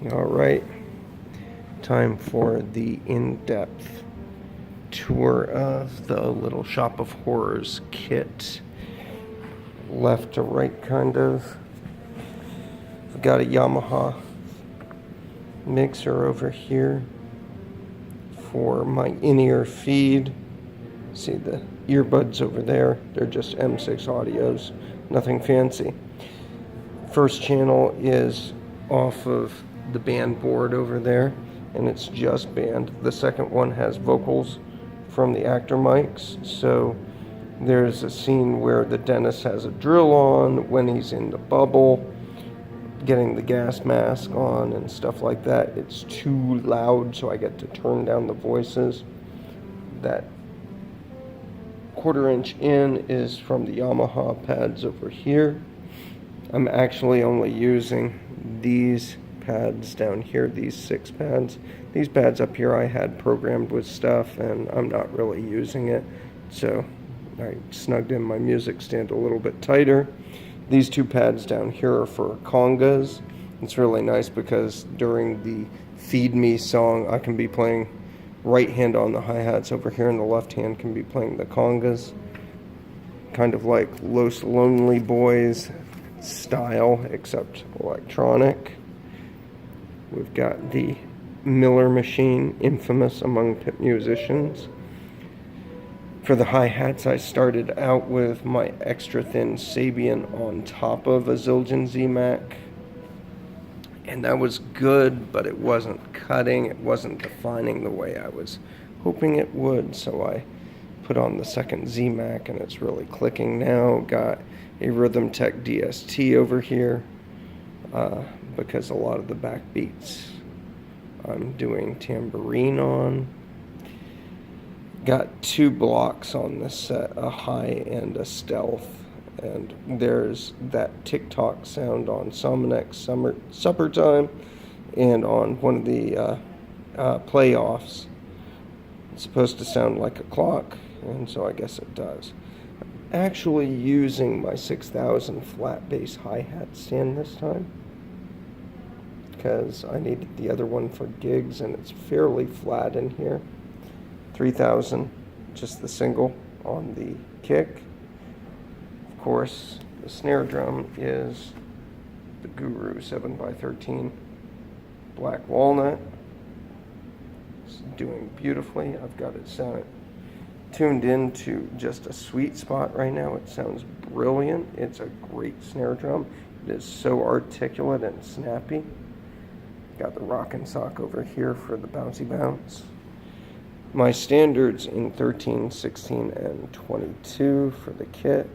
All right, time for the in-depth tour of the little Shop of Horrors kit. Left to right, kind of. I've got a Yamaha mixer over here for my in-ear feed. See the earbuds over there? They're just M6 audios, nothing fancy. First channel is off of the band board over there, and it's just band. The second one has vocals from the actor mics. So there's a scene where the dentist has a drill on when he's in the bubble, getting the gas mask on and stuff like that. It's too loud, so I get to turn down the voices. That 1/4 inch in is from the Yamaha pads over here. I'm actually only using these pads down here, these 6 pads. These pads up here I had programmed with stuff, and I'm not really using it, so I snugged in my music stand a little bit tighter. These 2 pads down here are for congas. It's really nice because during the Feed Me song I can be playing right hand on the hi-hats over here, and the left hand can be playing the congas. Kind of like Los Lonely Boys style, except electronic. We've got the Miller machine, infamous among pit musicians. For the hi-hats, I started out with my extra thin Sabian on top of a Zildjian Z-Mac, and that was good, but it wasn't cutting, it wasn't defining the way I was hoping it would, so I put on the second Z-Mac, and it's really clicking now. Got a Rhythm Tech DST over here, because a lot of the backbeats I'm doing tambourine on. Got 2 blocks on this set, a high and a stealth, and there's that TikTok sound on Somanex Supper Time, and on one of the playoffs. It's supposed to sound like a clock, and so I guess it does. I'm actually using my 6000 flat bass hi-hat stand this time, because I needed the other one for gigs, and it's fairly flat in here. 3000, just the single on the kick. Of course, the snare drum is the Guru 7x13 black walnut. It's doing beautifully. I've got it tuned into just a sweet spot right now. It sounds brilliant. It's a great snare drum. It is so articulate and snappy. Got the rock and sock over here for the bouncy bounce. My standards in 13, 16, and 22 for the kit.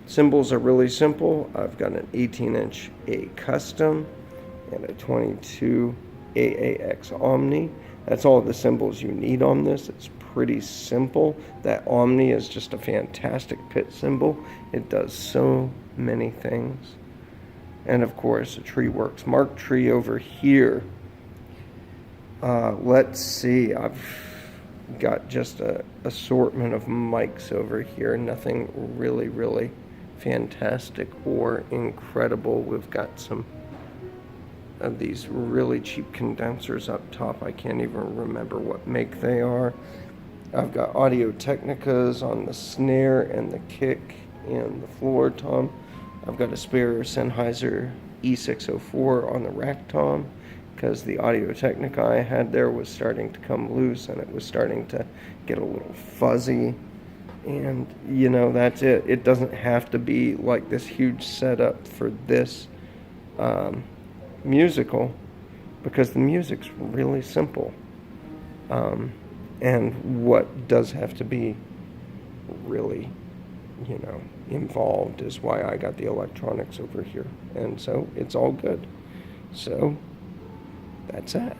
Cymbals are really simple. I've got an 18-inch A Custom and a 22 AAX Omni. That's all the cymbals you need on this. It's pretty simple. That Omni is just a fantastic pit cymbal. It does so many things. And of course, a Treeworks Mark Tree over here. Let's see, I've got just an assortment of mics over here. Nothing really fantastic or incredible. We've got some of these really cheap condensers up top. I can't even remember what make they are. I've got Audio-Technicas on the snare and the kick and the floor tom. I've got a spare Sennheiser E901 on the rack tom, because the Audio-Technica I had there was starting to come loose, and it was starting to get a little fuzzy. And, you know, that's it. It doesn't have to be like this huge setup for this musical, because the music's really simple. And what does have to be really, you know, involved is why I got the electronics over here. And so it's all good. So that's that.